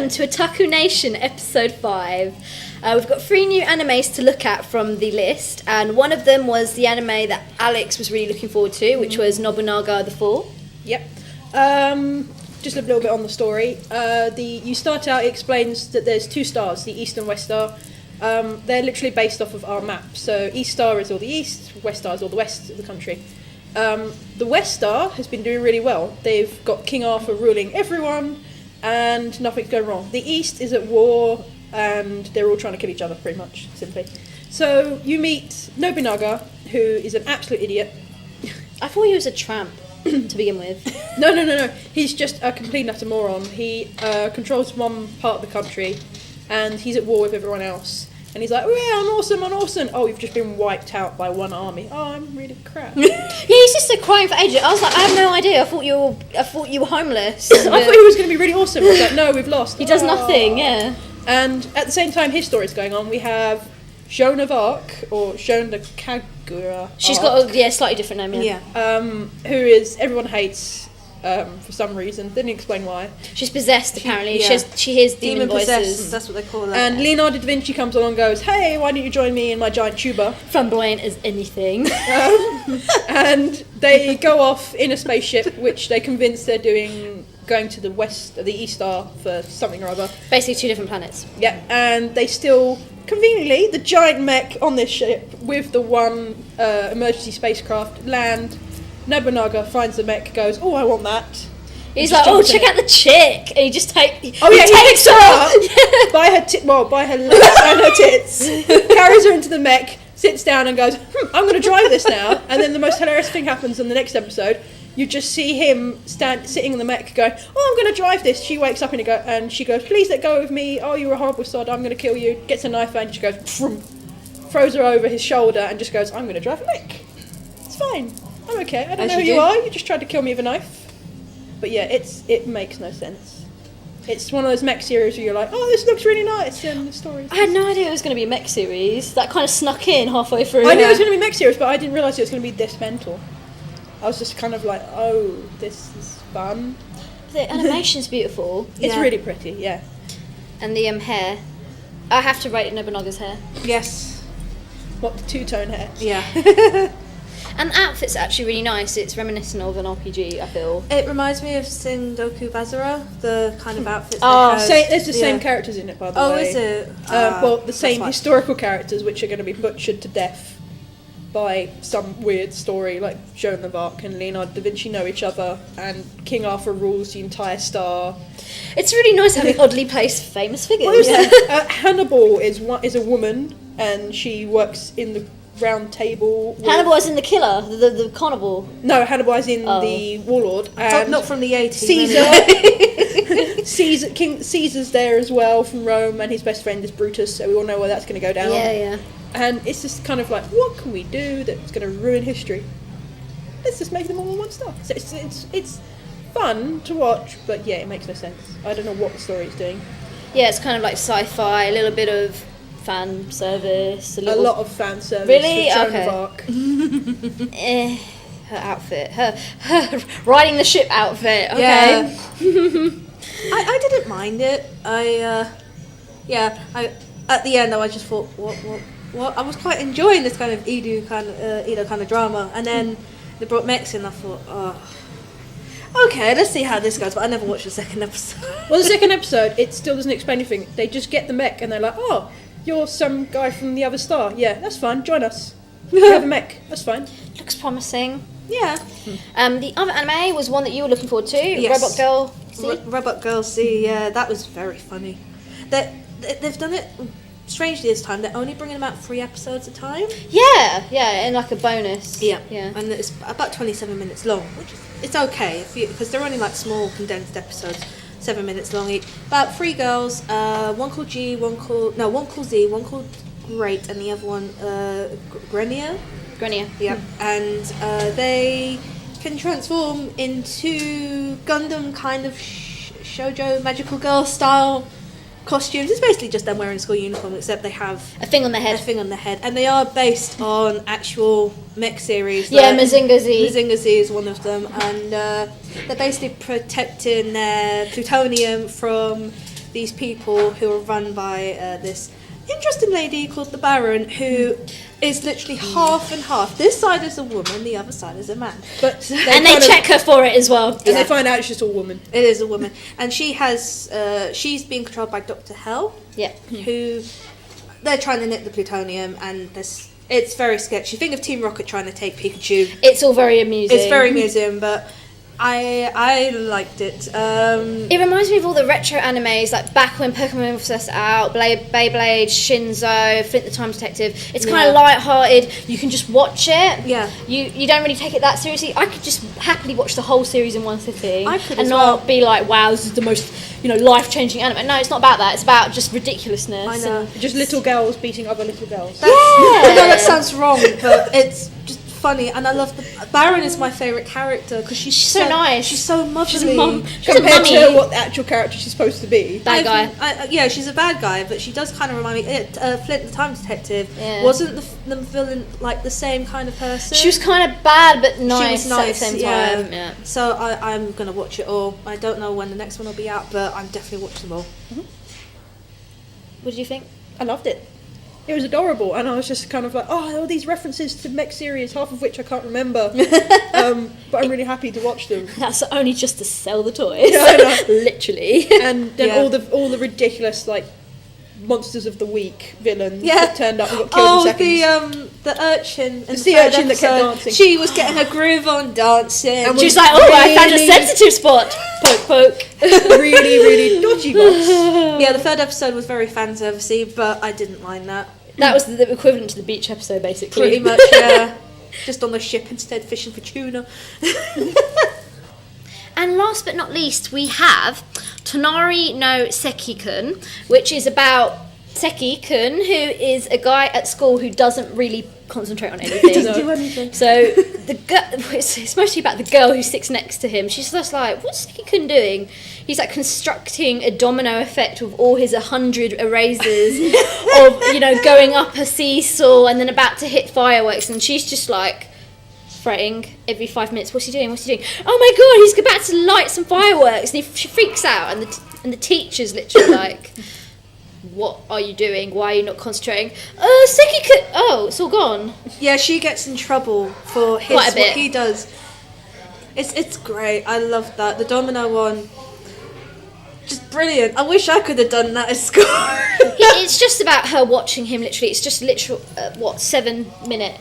welcome to Otaku Nation episode 5. We've got 3 new animes to look at from the list, and one of them was the anime that Alex was really looking forward to, which was Nobunaga the Fall. Yep. Just a little bit on the story. You start out, it explains that there's 2 stars, the East and West Star. They're literally based off of our map. So East Star is all the east, West Star is all the west of the country. The West Star has been doing really well. They've got King Arthur ruling everyone, and nothing's going wrong. The East is at war, and they're all trying to kill each other, pretty much, simply. So you meet Nobunaga, who is an absolute idiot. I thought he was a tramp to begin with. No. He's just a complete and utter moron. He controls one part of the country, and he's at war with everyone else. And he's like, oh yeah, I'm awesome. Oh, you've just been wiped out by one army. Oh, I'm really crap. Yeah, he's just crying for ages. I was like, I have no idea. I thought you were homeless. I thought he was going to be really awesome. I was like, no, we've lost. He does nothing, yeah. And at the same time his story's going on, we have Joan of Arc, or Joan de Kagura. She's got a slightly different name, yeah. Who is, everyone hates for some reason. Didn't explain why. She's possessed, apparently. She hears demon voices. Possessed, that's what they call her. And Leonardo da Vinci comes along and goes, hey, why don't you join me in my giant tuba? Flamboyant as anything. And they go off in a spaceship, which they convince they're going to the East Star for something or other. Basically 2 different planets. Yeah, and they still, conveniently, the giant mech on this ship with the one emergency spacecraft land. Nobunaga finds the mech, goes, oh, I want that. He's like, oh, check out the chick. And he just takes he takes her up by her legs and her tits, carries her into the mech, sits down and goes, I'm going to drive this now. And then the most hilarious thing happens in the next episode. You just see him sitting in the mech going, oh, I'm going to drive this. She wakes up and she goes, please let go of me. Oh, you're a horrible sod. I'm going to kill you. Gets a knife and she goes, throws her over his shoulder and just goes, I'm going to drive a mech. It's fine. I'm okay. I don't know who you are. You just tried to kill me with a knife. But yeah, it makes no sense. It's one of those mech series where you're like, oh, this looks really nice, and the story. I had no idea it was going to be a mech series. That kind of snuck in halfway through. I knew it was going to be a mech series, but I didn't realise it was going to be this mental. I was just kind of like, oh, this is fun. The animation's beautiful. It's really pretty, yeah. And the hair. I have to rate Nobunaga's hair. Yes. What, the 2-tone hair? Yeah. And the outfit's actually really nice. It's reminiscent of an RPG, I feel. It reminds me of Sengoku Bazara, the kind of outfits there's the same characters in it, by the way. Oh, is it? The same historical characters, which are going to be butchered to death by some weird story, like Joan of Arc and Leonardo da Vinci know each other, and King Arthur rules the entire star. It's really nice having oddly placed famous figures. Hannibal is a woman, and she works in the round table. Hannibal is in the killer, the carnival. No, Hannibal is in the warlord. And not from the 80s. Caesar. King Caesar's there as well from Rome, and his best friend is Brutus, so we all know where that's going to go down. Yeah. And it's just kind of like, what can we do that's going to ruin history? Let's just make them all in 1 star. So it's fun to watch, but yeah, it makes no sense. I don't know what the story is doing. Yeah, it's kind of like sci-fi, a little bit of fan service. A lot of fan service. Really? Joan Okay. of Arc. Her outfit, her riding the ship outfit. Okay. Yeah. I didn't mind it. I at the end though I just thought what I was quite enjoying this kind of Edo kind of drama, and then they brought mechs in. I thought, oh, okay, let's see how this goes. But I never watched the second episode. Well, the second episode, it still doesn't explain anything. They just get the mech and they're like, oh, you're some guy from the other star. Yeah, that's fine. Join us. We have a mech. That's fine. Looks promising. Yeah. The other anime was one that you were looking forward to. Yes. Robot Girl C. Robot Girl C. Yeah, that was very funny. They've done it strangely this time. They're only bringing about 3 episodes at a time. Yeah, and like a bonus. Yeah. And it's about 27 minutes long, which it's okay because they're only like small condensed episodes, 7 minutes long each. About 3 girls, one called G, one called Z, one called Great, and the other one Grenia. Yeah. And they can transform into Gundam kind of shoujo magical girl style costumes. It's basically just them wearing a school uniform, except they have a thing on their head. And they are based on actual mech series. Yeah, Mazinga Z. Mazinga Z is one of them. And they're basically protecting their plutonium from these people who are run by this interesting lady called the Baron, who is literally half and half. This side is a woman, the other side is a man. But They check her for it as well. And they find out it's just all woman. It is a woman, and she's being controlled by Dr. Hell. Yeah. Who they're trying to nick the plutonium, and it's very sketchy. Think of Team Rocket trying to take Pikachu. It's all very amusing. It's very amusing, but I liked it. It reminds me of all the retro animes, like back when Pokemon was first out, Beyblade, Shinzo, Flint the Time Detective. It's kind of light-hearted. You can just watch it. Yeah. You don't really take it that seriously. I could just happily watch the whole series in one sitting. I could and as not well. be like, wow, this is the most life-changing anime. No, it's not about that. It's about just ridiculousness. I know. Just little girls beating other little girls. I know that sounds wrong, but it's just funny, and I love the Baron is my favourite character because she's so nice. She's so motherly. She's a mum. Compared to what the actual character she's supposed to be. Bad guy. Yeah, she's a bad guy, but she does kind of remind me. Flint the Time Detective wasn't the villain like the same kind of person. She was kind of bad but nice, She was nice at the same time. Yeah. So I'm gonna watch it all. I don't know when the next one will be out, but I'm definitely watching them all. What do you think? I loved it. It was adorable, and I was just kind of like, oh, all these references to mech series, half of which I can't remember. But I'm really happy to watch them. That's only just to sell the toys. Yeah, I know. Literally. And then all the ridiculous like monsters of the week villains that turned up and got killed in seconds. The urchin. The sea urchin that kept dancing. She was getting her groove on dancing. And She's like, oh, I found a sensitive spot. Poke, poke. really, really dodgy box. Yeah, the third episode was very fan servicey, but I didn't mind that. That was the equivalent to the beach episode, basically. Pretty much, yeah. Just on the ship instead, fishing for tuna. And last but not least, we have Tonari no Seki-kun, which is about Seki-kun, who is a guy at school who doesn't really concentrate on anything. Doesn't do anything. So it's mostly about the girl who sits next to him. She's just like, what's Seki-kun doing? He's like constructing a domino effect with all his 100 erasers of, going up a seesaw and then about to hit fireworks. And she's just like fretting every 5 minutes. What's he doing? What's he doing? Oh my God, he's about to light some fireworks. And she freaks out. And the teacher's literally like, what are you doing? Why are you not concentrating? Seki-kun. Oh, it's all gone. Yeah, she gets in trouble for Quite a bit. what he does. It's great. I love that. The domino one, just brilliant. I wish I could have done that at school. It's just about her watching him. Literally, it's just literal 7-minute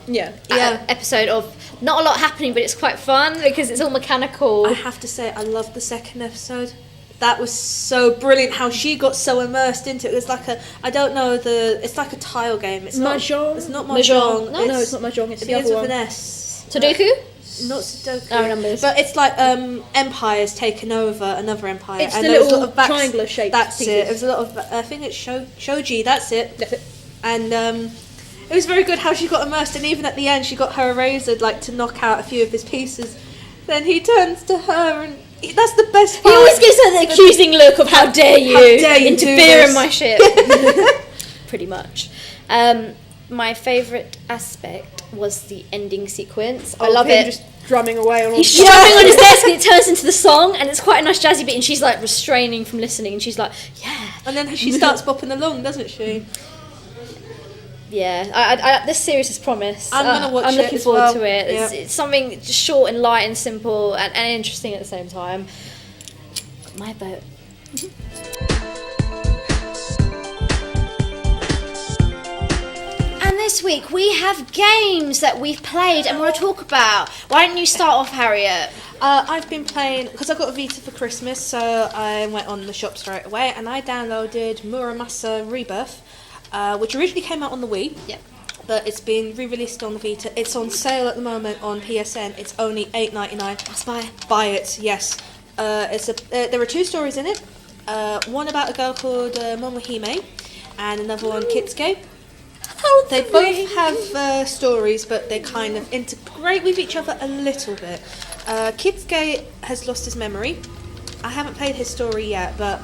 episode of not a lot happening, but it's quite fun because it's all mechanical. I have to say, I love the second episode. That was so brilliant how she got so immersed into it. It was like it's like a tile game. It's Mahjong? It's not Mahjong. No, it's not Mahjong, it's it the begins other with one. an S. Sudoku? Not Sudoku. I remember this. But it's like empires taken over another empire. It's and the there was a little lot of triangular shaped That's pieces. it. It was a lot of, I think it's shoji, that's it. That's it. And it was very good how she got immersed, and even at the end she got her eraser to knock out a few of his pieces. Then he turns to her and that's the best part. He always gives her the accusing look of how dare you interfere in my shit. Pretty much. My favourite aspect was the ending sequence. I love it. Just drumming away on all He's drumming on his desk and it turns into the song and it's quite a nice jazzy bit and she's like restraining from listening and she's like, yeah. And then she starts bopping along, doesn't she? Yeah, I this series has promise. I'm gonna watch it. I'm looking as forward well. to it. Yeah. It's something just short and light and simple and interesting at the same time. My vote. And this week we have games that we've played and want to talk about. Why don't you start off, Harriet? I've been playing, because I got a Vita for Christmas, so I went on the shop straight away and I downloaded Muramasa Rebirth, which originally came out on the Wii. Yep. But it's been re-released on the Vita. It's on sale at the moment on PSN. It's only $8.99. Let's buy it. Buy it, yes. There are 2 stories in it. One about a girl called Momohime, and another one, Kitsuke. They both have stories, but they kind of integrate with each other a little bit. Kitsuke has lost his memory. I haven't played his story yet, but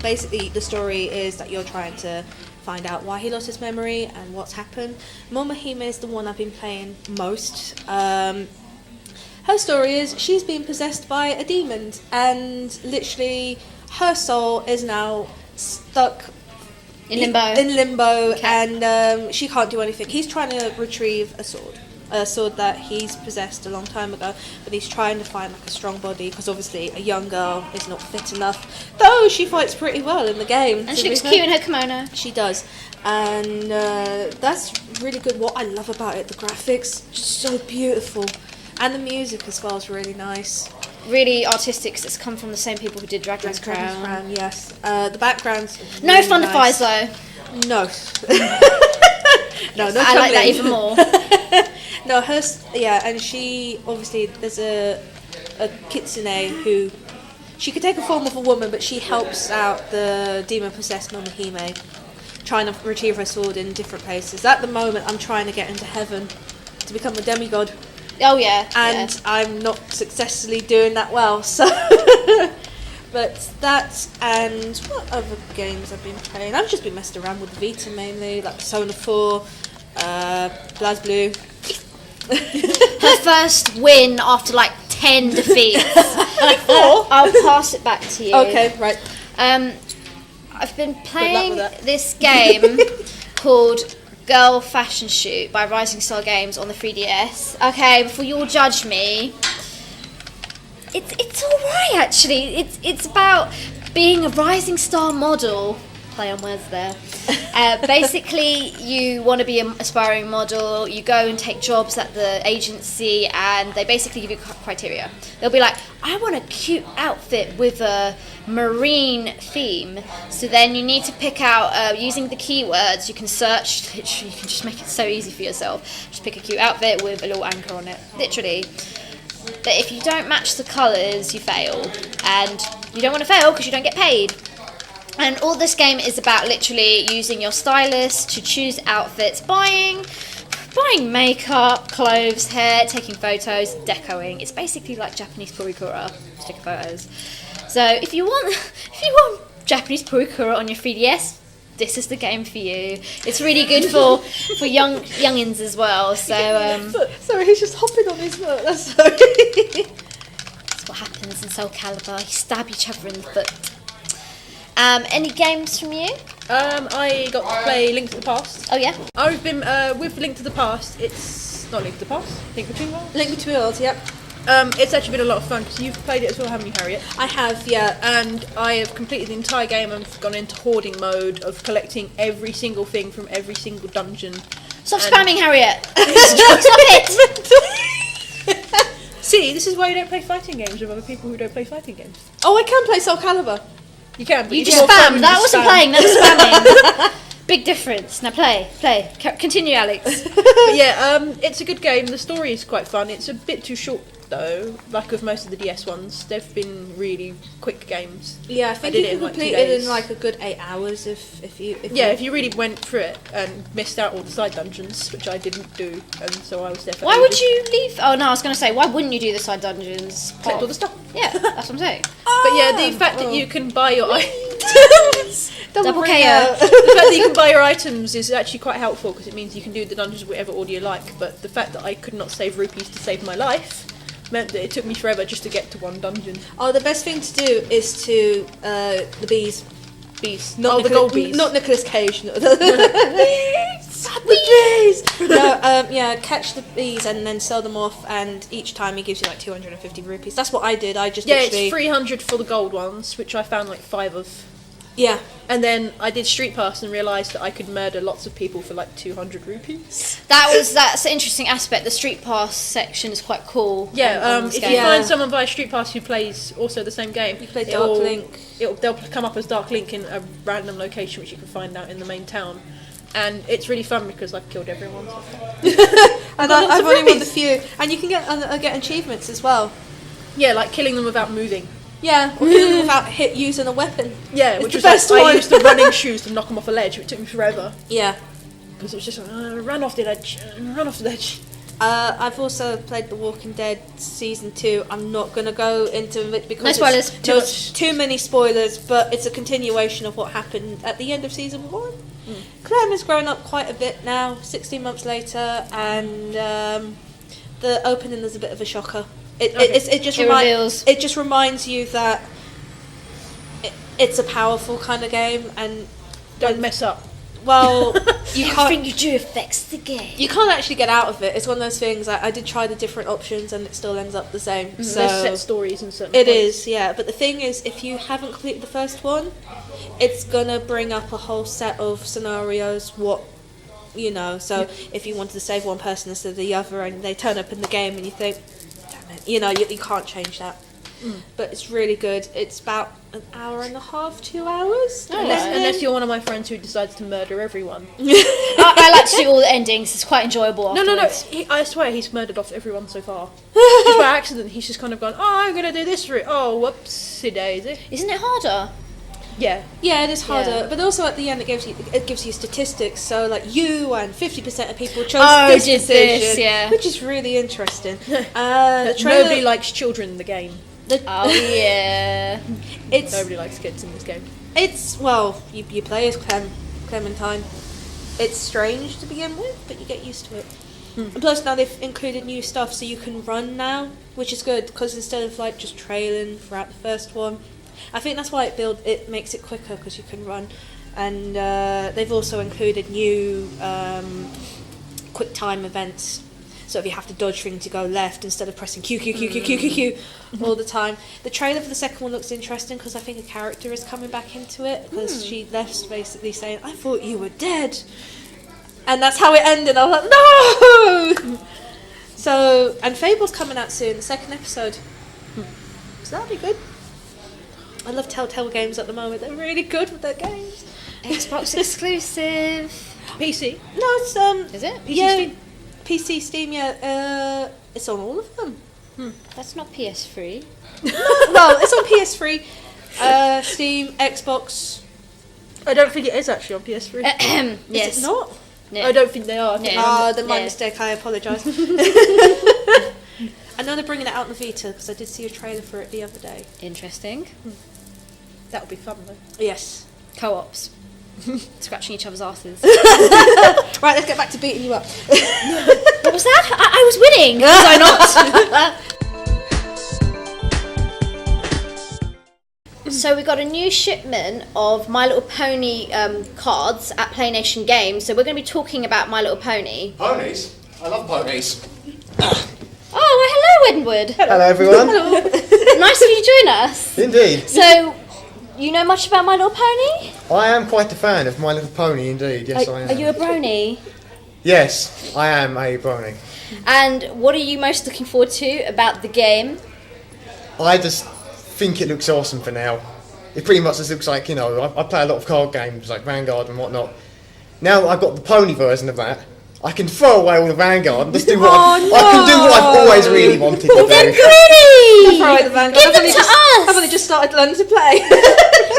basically the story is that you're trying to find out why he lost his memory and what's happened. Momohime is the one I've been playing most. Her story is she's been possessed by a demon, and literally her soul is now stuck In limbo. In limbo, Okay. and she can't do anything. He's trying to retrieve a sword that he's possessed a long time ago, but he's trying to find like a strong body because obviously a young girl is not fit enough. Though she fights pretty well in the game, And she looks cute in her kimono. She does, and that's really good. What I love about it, the graphics, just so beautiful, and the music as well is really nice. Really artistic, 'cause it's come from the same people who did Dragon's Crown. Yes. The background's No really Thunderfires nice. though. No. no, I like that tumbling. even more. No, and she obviously there's a kitsune who she could take a form of a woman, but she helps out the demon possessed Momohime, trying to retrieve her sword in different places. At the moment, I'm trying to get into heaven to become a demigod, Oh yeah. and I'm not successfully doing that well. So, but that and what other games I've been playing? I've just been messing around with the Vita mainly, like Persona 4, BlazBlue. Her first win after like 10 defeats. Four? I'll pass it back to you. Okay, right. I've been playing with that. this game called Girl Fashion Shoot by Rising Star Games on the 3DS. Okay, before you all judge me, it's alright actually. It's about being a rising star model. Play on words there. Basically, you want to be an aspiring model. You go and take jobs at the agency, and they basically give you criteria. They'll be like, I want a cute outfit with a marine theme. So then you need to pick out, using the keywords, you can search, literally, you can just make it so easy for yourself. Just pick a cute outfit with a little anchor on it, literally. But if you don't match the colours, you fail. And you don't want to fail because you don't get paid. And all this game is about literally using your stylist to choose outfits, buying makeup, clothes, hair, taking photos, decoing. It's basically like Japanese purikura, sticker photos. So if you want Japanese purikura on your 3DS, this is the game for you. It's really good for youngins as well. So Sorry, he's just hopping on his foot. That's sorry. that's what happens in Soul Calibur. You stab each other in the foot. Any games from you? I got to play Link to the Past. Oh yeah. I've been with Link to the Past. It's not Link to the Past. Link Between Worlds. Link Between Worlds, yep. It's actually been a lot of fun because you've played it as well, haven't you, Harriet? I have, yeah. And I have completed the entire game and gone into hoarding mode of collecting every single thing from every single dungeon. Stop And- spamming, Harriet. Stop it. See, this is why you don't play fighting games with other people who don't play fighting games. Oh, I can play Soul Calibur. You can, but You it's just more fun spam. when That you wasn't spam. playing. That was spamming. Big difference. Now play. Continue, Alex. But yeah, it's a good game. The story is quite fun. It's a bit too short though, like with most of the DS ones. They've been really quick games. Yeah, I think did you it can in, like, 2 complete it days. in like a good 8 hours if you. If you really went through it and missed out all the side dungeons, which I didn't do, and so I was there for Why would ages. you leave? Oh no, I was going to say, why wouldn't you do the side dungeons? Collect all the stuff? Yeah, that's what I'm saying. But yeah, the fact that you can buy your items, Double bring KO. out. the fact that you can buy your items is actually quite helpful because it means you can do the dungeons whatever order you like. But the fact that I could not save rupees to save my life meant that it took me forever just to get to one dungeon. Oh, the best thing to do is to the bees. Bees. Not the gold bees. Not Nicolas Cage. No. The bees. No, yeah, catch the bees and then sell them off, and each time he gives you like 250 rupees. That's what I did. I just Yeah, literally, it's 300 for the gold ones, which I found like 5 of. yeah. And then I did Street Pass and realised that I could murder lots of people for like 200 rupees. That's an interesting aspect. The Street Pass section is quite cool. Yeah, on this if game. you Yeah. find someone via Street Pass who plays also the same game, You play it'll- Dark Link. They'll come up as Dark Link in a random location which you can find out in the main town. And it's really fun because I've killed everyone. So far. And lots I've of only won the rupees. few, and you can get achievements as well. Yeah, like killing them without moving. Yeah, or killing them without using a weapon. Yeah, It's which the was like, best I one. used the running shoes to knock them off a ledge. It took me forever Yeah. because it was just like, run off the ledge, run off the ledge. I've also played The Walking Dead Season 2. I'm not going to go into it because No spoilers. there's too many spoilers, but it's a continuation of what happened at the end of Season 1. Clem has grown up quite a bit now, 16 months later, and the opening is a bit of a shocker. It just It reveals. it just reminds you that it's a powerful kind of game, and Don't mess up. well, you can't. Everything you do affects the game. You can't actually get out of it. It's one of those things. I did try the different options, and it still ends up the same. So There's set stories and certain it points. is, yeah. But the thing is, if you haven't completed the first one, it's gonna bring up a whole set of scenarios. So if you wanted to save one person instead of the other, and they turn up in the game, and you think, damn it, you can't change that. But it's really good. It's about an hour and a half, 2 hours. Unless you're one of my friends who decides to murder everyone. I like to do all the endings. It's quite enjoyable No. afterwards. I swear he's murdered off everyone so far. Just by accident. He's just kind of gone, I'm going to do this route. Oh, whoopsie daisy. Isn't it harder? Yeah. Yeah, it is harder, Yeah. but also at the end it gives you statistics. So like you and 50% of people chose Did this this, decision, yeah. which is really interesting. The trailer, Nobody likes children in the game. Oh yeah. it's Nobody likes kids in this game. you play as Clementine. It's strange to begin with, but you get used to it. And plus now they've included new stuff, so you can run now, which is good because instead of like just trailing throughout the first one. I think that's why it makes it quicker because you can run, and they've also included new quick time events. So if you have to dodge things, you go left instead of pressing Q all the time. The trailer for the second one looks interesting because I think a character is coming back into it because she left basically saying, "I thought you were dead," and that's how it ended. I was like, no. So and Fable's coming out soon, the second episode. So that'll be good. I love Telltale games at the moment. They're really good with their games. Xbox exclusive. PC. No, it's Is it? PC yeah, Steam? PC Steam. Yeah, it's on all of them. That's not PS3. Well, it's on PS3, Steam, Xbox. I don't think it is actually on PS3. Yes. Is it not? No. I don't think they are. I think No. they're Then my Yeah. mistake. I apologise. I know they're bringing it out on the Vita because I did see a trailer for it the other day. Interesting. That would be fun though. Yes. Co-ops. Scratching each other's asses. Right, let's get back to beating you up. What was that? I was winning. Was I not? So we got a new shipment of My Little Pony cards at Play Nation Games. So we're going to be talking about My Little Pony. Ponies? I love ponies. Oh, well, hello, Edward. Hello, everyone. Nice of you to join us. Indeed. So, you know much about My Little Pony? I am quite a fan of My Little Pony, indeed. Yes, I am. Are you a brony? Yes, I am a brony. And what are you most looking forward to about the game? I just think it looks awesome for now. It pretty much just looks like, I play a lot of card games like Vanguard and whatnot. Now I've got the pony version of that. I can throw away all the Vanguard and just do what I can do what I've always really wanted to do. Pretty! Throw away the Vanguard. Give them to us! I've only just started learning to play.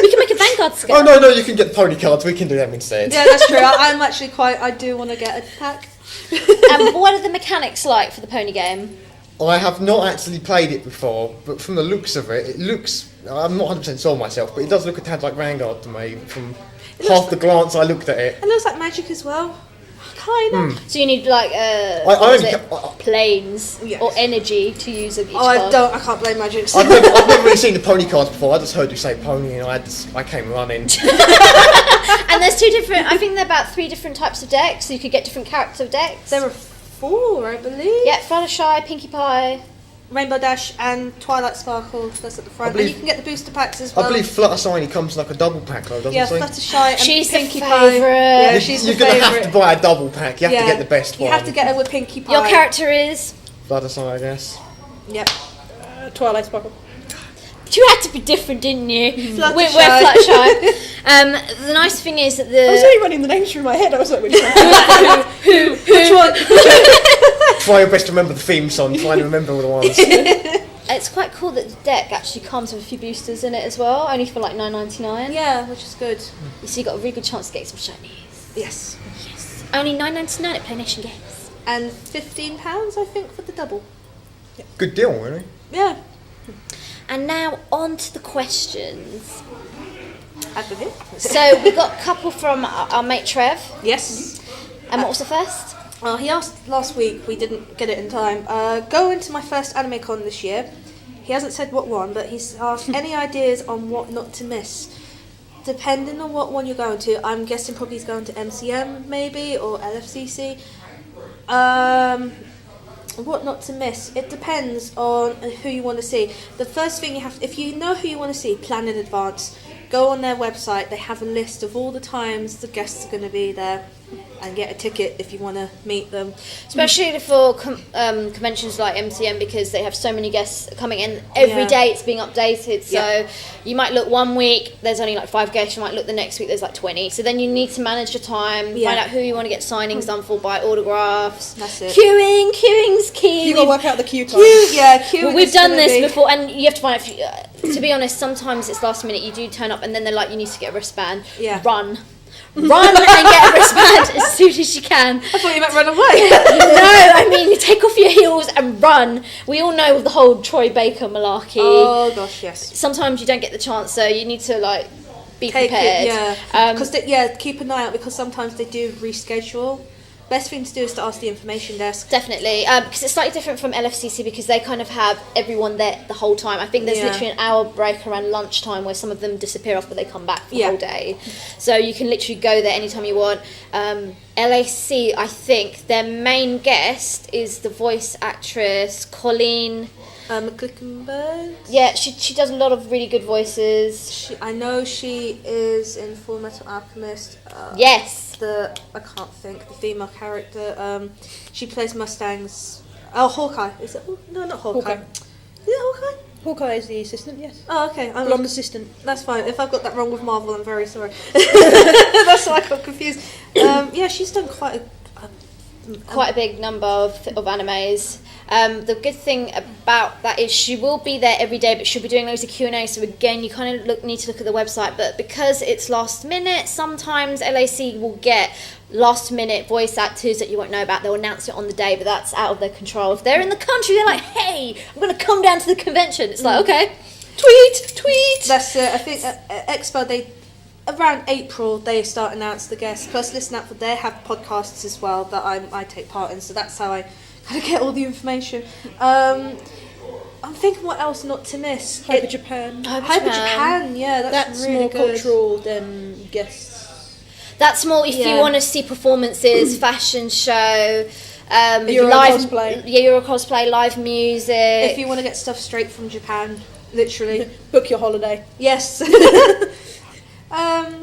We can make a Vanguard skill. Oh no, you can get the pony cards. We can do them instead. Yeah, that's true. I'm actually I do want to get a pack. What are the mechanics like for the pony game? I have not actually played it before, but from the looks of it, I'm not 100% sold myself, but it does look a tad like Vanguard to me from half the glance I looked at it. It looks like Magic as well. Kind of. So you need like planes Yes. or energy to use of each I card. can't play Magic. I've never really seen the pony cards before. I just heard you say pony and I came running. And there's I think there are about 3 different types of decks, so you could get different character decks. There are 4, I believe. Yeah, Fluttershy, Pinkie Pie. Rainbow Dash and Twilight Sparkle. That's at the front. believe- And you can get the booster packs as well. I believe Fluttershy comes like a double pack though, doesn't Yeah, she? Fluttershy and She's the Pinkie Pie. favourite. Yeah, she's You're the going to favourite. have to buy a double pack. You have to get the best one. You have to get her with Pinkie Pie. Your character is? Fluttershy, I guess. Yep. Twilight Sparkle. You had to be different, didn't you? Fluttershy. We're Fluttershy. The nice thing is that I was only running the names through my head. I was like, which one? Which one? Try your best to remember the theme song. Try and remember all the ones. it's quite cool that the deck actually comes with a few boosters in it as well, only for like $9.99. Yeah, which is good. So you got a really good chance to get some shinies. Yes. Only $9.99 at Play Nation Games. And £15, I think, for the double. Good deal, really. Yeah. And now on to the questions. Over here. So we got a couple from our mate Trev. Yes. And what was the first? Well, he asked last week, we didn't get it in time. Going to my first anime con this year. He hasn't said what one, but he's asked any ideas on what not to miss. Depending on what one you're going to, I'm guessing probably he's going to MCM maybe or LFCC. What not to miss? It depends on who you want to see. The first thing you have, if you know who you want to see, plan in advance. Go on their website. They have a list of all the times the guests are going to be there, and get a ticket if you want to meet them. Especially for conventions like MCM, because they have so many guests coming in every day. It's being updated, so you might look one week, there's only like 5 guests. You might look the next week, there's like 20. So then you need to manage your time, find out who you want to get signings done for, buy autographs. That's it. Queuing's key. You got to work out the queue time. Queuing. Well, we've done this before, and you have to find out if you, to be honest, sometimes it's last minute. You do turn up and then they're like, you need to get a wristband. Run and get a wristband as soon as you can. I thought you meant run away. No, I mean, you take off your heels and run. We all know the whole Troy Baker malarkey. Oh gosh, yes. Sometimes you don't get the chance, so you need to like be Take prepared. it, because keep an eye out, because sometimes they do reschedule. Best thing to do is to ask the information desk. Definitely, because it's slightly different from LFCC, because they kind of have everyone there the whole time. I think there's literally an hour break around lunchtime where some of them disappear off, but they come back for the whole day. So you can literally go there anytime you want. LAC, I think their main guest is the voice actress Colleen Glickenberg. Yeah, she does a lot of really good voices. I know she is in Full Metal Alchemist. Yes. I can't think, the female character. She plays Mustangs. Oh, Hawkeye. Is it? No, not Hawkeye. Is it Hawkeye? Hawkeye is the assistant, yes. Oh, okay. Blonde assistant. That's fine. If I've got that wrong with Marvel, I'm very sorry. That's why I got confused. She's done quite a big number of animes. The good thing about that is she will be there every day, but she'll be doing loads of Q&A. So again, you kind of need to look at the website. But because it's last minute, sometimes LAC will get last minute voice actors that you won't know about. They'll announce it on the day, but that's out of their control. If they're in the country, they're like, "Hey, I'm going to come down to the convention." It's like, okay, tweet. That's it. I think Expo, around April, they start announce the guests. Plus, Listen Out, for they have podcasts as well that I take part in. So that's how I kind of get all the information. I'm thinking what else not to miss. Hyper Japan. Hyper Japan, yeah, that's really more good. cultural than guests. That's more if you want to see performances, fashion show, Euro live cosplay. Yeah, Euro cosplay, live music. If you want to get stuff straight from Japan, literally. Book your holiday. Yes. I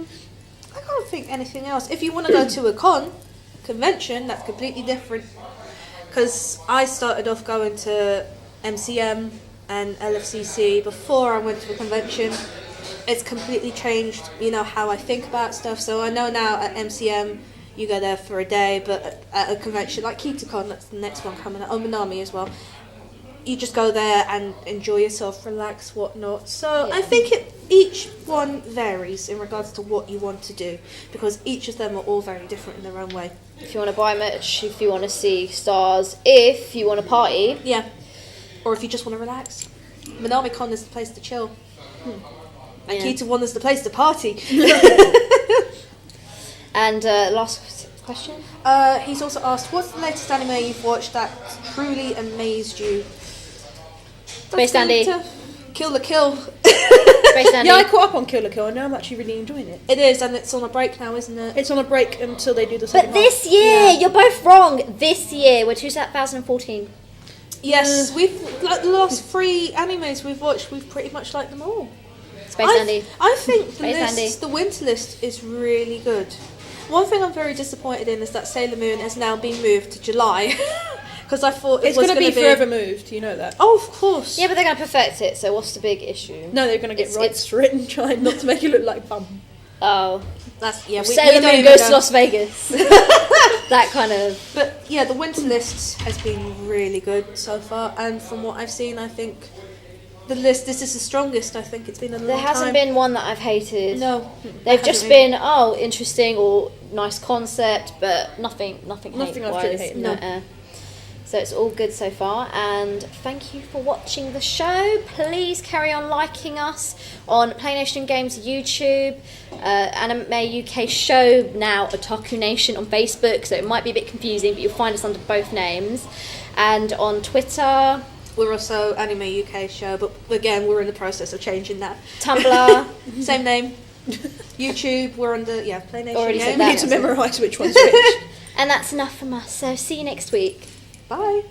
can't think anything else. If you want to go to a convention, that's completely different. Because I started off going to MCM and LFCC before I went to a convention. It's completely changed, how I think about stuff. So I know now at MCM you go there for a day, but at a convention like KitaCon, that's the next one coming up, Minami as well, you just go there and enjoy yourself, relax, whatnot. So I think each one varies in regards to what you want to do, because each of them are all very different in their own way. If you want to buy merch, if you want to see stars, if you want to party. Yeah. Or if you just want to relax. MinamiCon is the place to chill. And KitaCon is the place to party. And last question? He's also asked, what's the latest anime you've watched that truly amazed you? Space Dandy. Kill the Kill. Space Dandy. Yeah, I caught up on Kill la Kill and now I'm actually really enjoying it. It is, and it's on a break now, isn't it? It's on a break until they do the second But this year, you're both wrong. This year, we're 2014. Yes, we've like the last 3 animes we've watched, we've pretty much liked them all. Space Dandy. I think Dandy. the winter list is really good. One thing I'm very disappointed in is that Sailor Moon has now been moved to July. Because I thought it's going to be forever moved, you know that. Oh, of course. Yeah, but they're going to perfect it, so what's the big issue? No, they're going to get rights for it and try not to make it look like bum. Oh. That's, we Sailor Moon goes to Las Vegas. That kind of... But yeah, the winter list has been really good so far, and from what I've seen, I think this is the strongest I think it's been in a long time. There hasn't been one that I've hated. No. They've just been, interesting or nice concept, but nothing I've truly hated. No. So it's all good so far, and thank you for watching the show. Please carry on liking us on Play Nation Games YouTube, Anime UK Show, now Otaku Nation on Facebook, so it might be a bit confusing, but you'll find us under both names. And on Twitter... We're also Anime UK Show, but again, we're in the process of changing that. Tumblr. Same name. YouTube, we're under Play Nation. Already said We that. need to memorise which one's which. And that's enough from us. So see you next week. Bye.